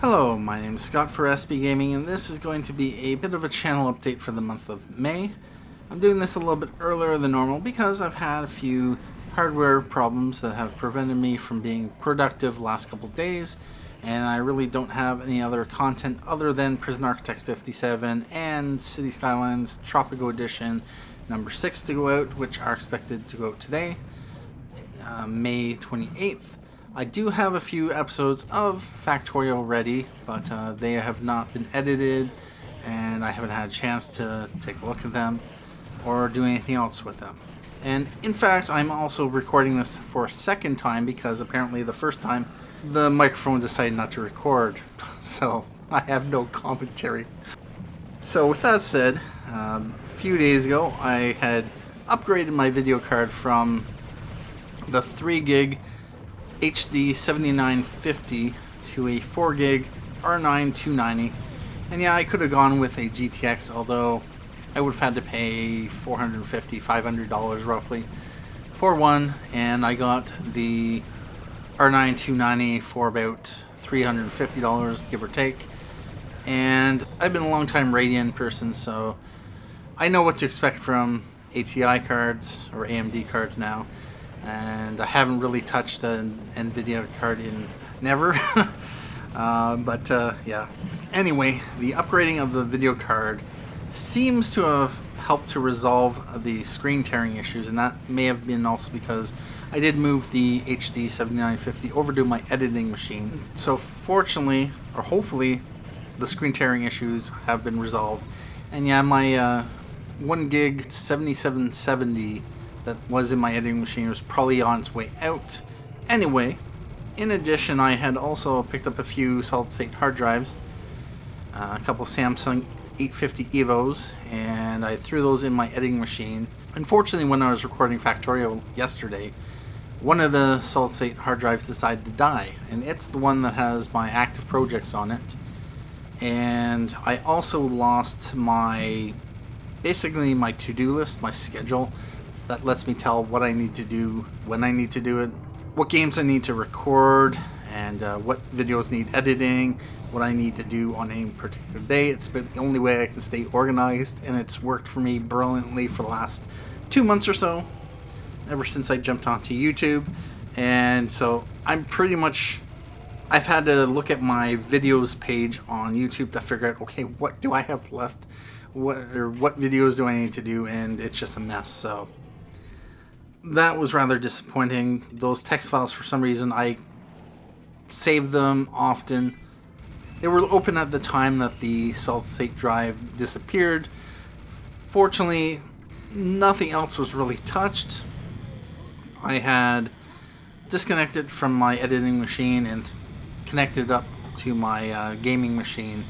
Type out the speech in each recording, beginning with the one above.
Hello, my name is Scott for SB Gaming, and this is going to be a bit of a channel update for the month of May. I'm doing this a little bit earlier than normal because I've had a few hardware problems that have prevented me from being productive the last couple days, and I really don't have any other content other than Prison Architect 57 and City Skylines Tropico Edition number 6 to go out, which are expected to go out today, May 28th. I do have a few episodes of Factorial ready, but they have not been edited, and I haven't had a chance to take a look at them or do anything else with them. And in fact, I'm also recording this for a second time because apparently the first time the microphone decided not to record, so I have no commentary. So with that said, a few days ago I had upgraded my video card from the 3 gig HD 7950 to a 4 gig R9 290, and yeah, I could have gone with a GTX, although I would have had to pay $450, $500 roughly for one, and I got the R9 290 for about $350, give or take. And I've been a long time Radeon person, so I know what to expect from ATI cards or AMD cards now. And I haven't really touched an NVIDIA card in never. Yeah. Anyway, the upgrading of the video card seems to have helped to resolve the screen tearing issues, and that may have been also because I did move the HD 7950 over to my editing machine. So fortunately, or hopefully, the screen tearing issues have been resolved. And yeah, my 1 gig 7770 that was in my editing machine was probably on its way out. Anyway, in addition, I had also picked up a few solid-state hard drives, a couple Samsung 850 EVOs, and I threw those in my editing machine. Unfortunately, when I was recording Factorial yesterday, one of the solid-state hard drives decided to die, and it's the one that has my active projects on it. And I also lost basically my to-do list, my schedule, that lets me tell what I need to do, when I need to do it, what games I need to record, and what videos need editing, what I need to do on any particular day. It's been the only way I can stay organized, and it's worked for me brilliantly for the last 2 months or so, ever since I jumped onto YouTube. And so I've had to look at my videos page on YouTube to figure out, okay, what do I have left? What videos do I need to do? And it's just a mess. So that was rather disappointing. Those text files, for some reason, I saved them often. They were open at the time that the solid-state drive disappeared. Fortunately, nothing else was really touched. I had disconnected from my editing machine and connected up to my gaming machine,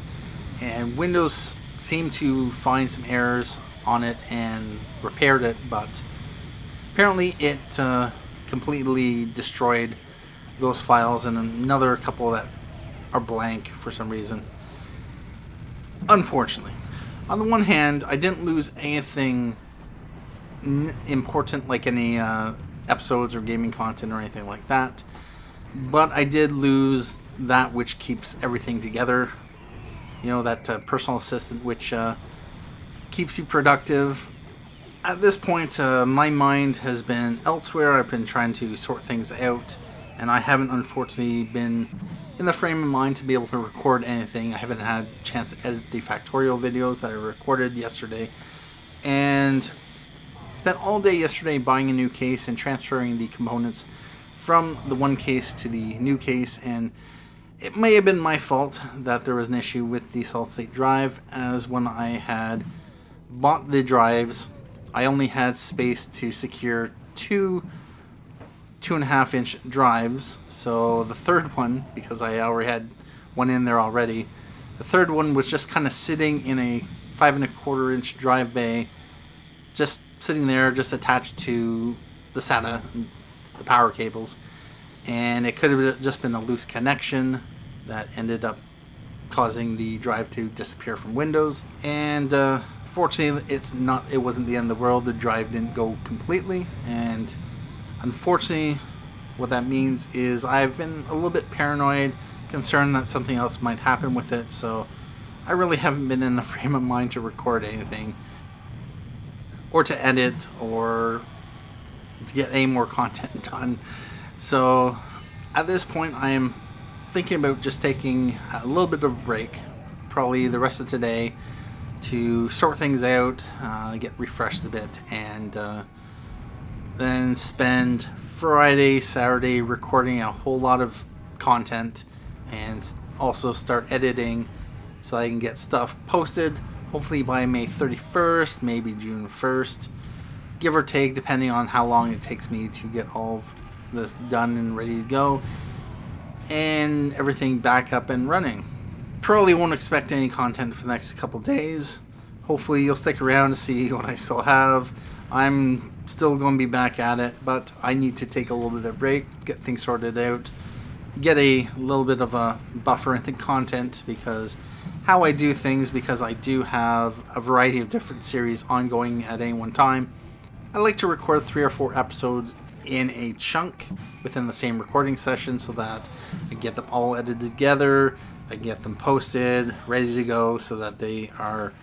and Windows seemed to find some errors on it and repaired it, but apparently it completely destroyed those files, and another couple that are blank for some reason. Unfortunately. On the one hand, I didn't lose anything important like any episodes or gaming content or anything like that, but I did lose that which keeps everything together. You know, that personal assistant which keeps you productive. At this point, my mind has been elsewhere. I've been trying to sort things out, and I haven't unfortunately been in the frame of mind to be able to record anything. I haven't had a chance to edit the Factorial videos that I recorded yesterday, and spent all day yesterday buying a new case and transferring the components from the one case to the new case. And it may have been my fault that there was an issue with the solid-state drive, as when I had bought the drives, I only had space to secure two 2.5-inch drives. So the third one, because I already had one in there already, the third one was just kind of sitting in a 5.25-inch drive bay, just sitting there, just attached to the SATA, the power cables. And it could have just been a loose connection that ended up causing the drive to disappear from Windows. And fortunately, it wasn't the end of the world. The drive didn't go completely, and unfortunately, what that means is I've been a little bit paranoid concerned that something else might happen with it, so I really haven't been in the frame of mind to record anything, or to edit, or to get any more content done. So at this point, I am thinking about just taking a little bit of a break, probably the rest of today, to sort things out, get refreshed a bit, and then spend Friday, Saturday recording a whole lot of content, and also start editing so I can get stuff posted, hopefully by May 31st, maybe June 1st, give or take, depending on how long it takes me to get all of this done and ready to go, and everything back up and running. Probably won't expect any content for the next couple days. Hopefully you'll stick around to see what I still have. I'm still going to be back at it, but I need to take a little bit of break, get things sorted out, get a little bit of a buffer in the content, because how I do things, because I do have a variety of different series ongoing at any one time, I like to record 3 or 4 episodes in a chunk within the same recording session so that I get them all edited together, I get them posted, ready to go so that they are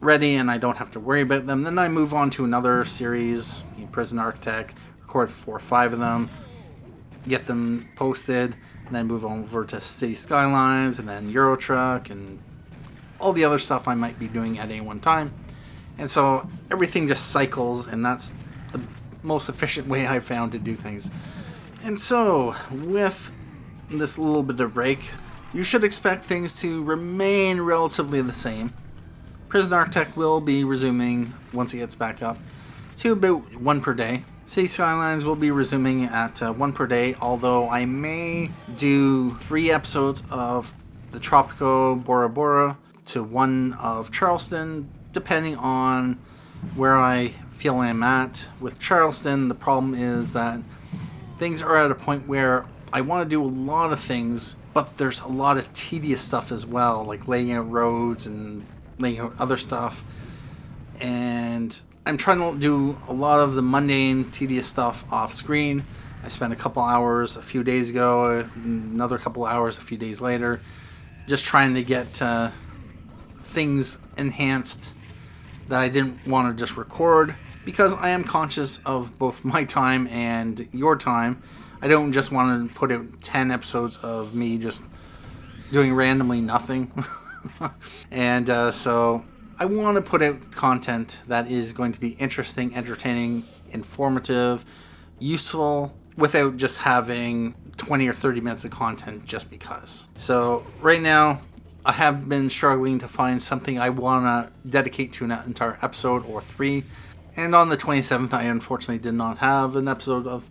ready and I don't have to worry about them. Then I move on to another series, Prison Architect, record 4 or 5 of them, get them posted, and then move over to City Skylines, and then Euro Truck, and all the other stuff I might be doing at any one time. And so everything just cycles, and that's the most efficient way I've found to do things. And so, with this little bit of break, you should expect things to remain relatively the same. Prison Architect will be resuming, once it gets back up, to about 1 per day. City Skylines will be resuming at 1 per day, although I may do 3 episodes of the Tropico Bora Bora to 1 of Charleston, depending on where I feel I'm at. With Charleston, the problem is that things are at a point where I want to do a lot of things, but there's a lot of tedious stuff as well, like laying out roads and laying out other stuff. And I'm trying to do a lot of the mundane, tedious stuff off screen. I spent a couple hours a few days ago, another couple hours a few days later, just trying to get things enhanced that I didn't want to just record, because I am conscious of both my time and your time. I don't just want to put out 10 episodes of me just doing randomly nothing. And so I want to put out content that is going to be interesting, entertaining, informative, useful, without just having 20 or 30 minutes of content just because. So right now, I have been struggling to find something I want to dedicate to an entire episode or 3. And on the 27th, I unfortunately did not have an episode of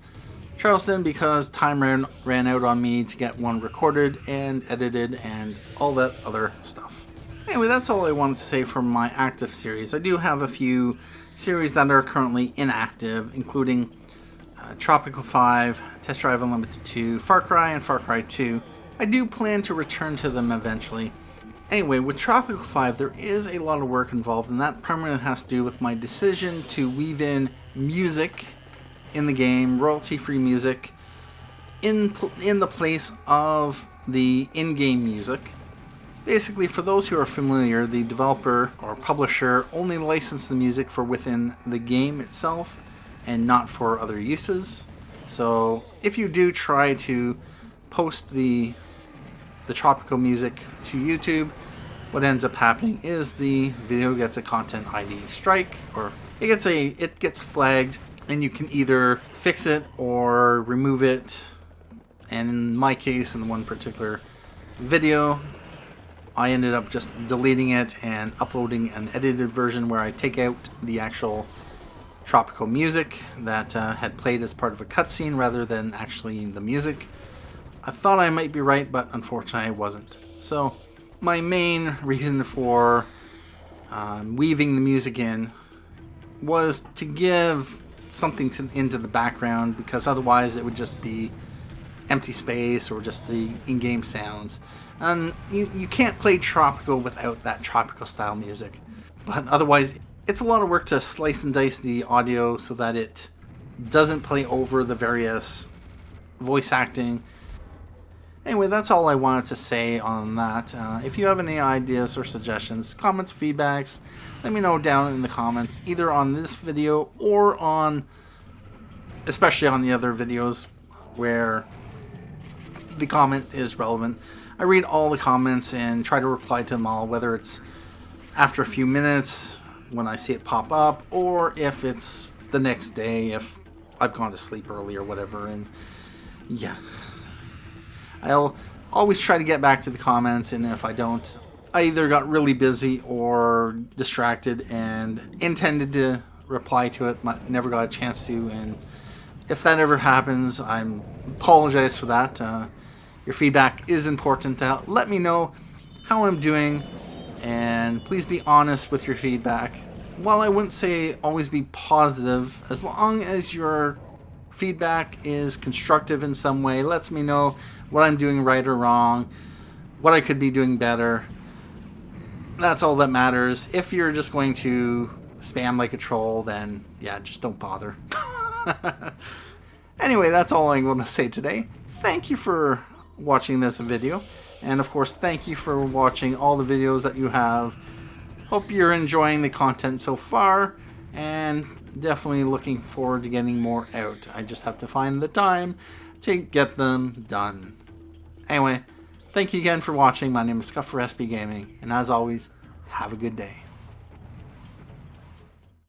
Charleston because time ran out on me to get one recorded and edited and all that other stuff. Anyway, that's all I wanted to say for my active series. I do have a few series that are currently inactive, including Tropico 5, Test Drive Unlimited 2, Far Cry, and Far Cry 2. I do plan to return to them eventually. Anyway, with Tropico 5, there is a lot of work involved, and that primarily has to do with my decision to weave in music in the game, royalty-free music, in the place of the in-game music. Basically, for those who are familiar, the developer or publisher only licensed the music for within the game itself and not for other uses. So if you do try to post the Tropico music to YouTube, what ends up happening is the video gets a content ID strike, or it gets flagged, and you can either fix it or remove it. And in my case, in one particular video, I ended up just deleting it and uploading an edited version where I take out the actual Tropico music that had played as part of a cutscene rather than actually the music. I thought I might be right, but unfortunately I wasn't. So my main reason for weaving the music in was to give something into the background, because otherwise it would just be empty space or just the in-game sounds. And you can't play Tropico without that Tropico style music. But otherwise, it's a lot of work to slice and dice the audio so that it doesn't play over the various voice acting. Anyway, that's all I wanted to say on that. If you have any ideas or suggestions, comments, feedbacks, let me know down in the comments, either on this video or on, especially on the other videos where the comment is relevant. I read all the comments and try to reply to them all, whether it's after a few minutes when I see it pop up, or if it's the next day if I've gone to sleep early or whatever. And yeah, I'll always try to get back to the comments, and if I don't, I either got really busy or distracted and intended to reply to it, but never got a chance to. And if that ever happens, I apologize for that. Your feedback is important to let me know how I'm doing, and please be honest with your feedback. While I wouldn't say always be positive, as long as your feedback is constructive in some way, lets me know what I'm doing right or wrong, what I could be doing better. That's all that matters. If you're just going to spam like a troll, then yeah, just don't bother. Anyway, that's all I'm going to say today. Thank you for watching this video, and of course thank you for watching all the videos that you have. Hope you're enjoying the content so far, and definitely looking forward to getting more out. I just have to find the time to get them done. Anyway, thank you again for watching. My name is Scuff for SB Gaming, and as always, have a good day.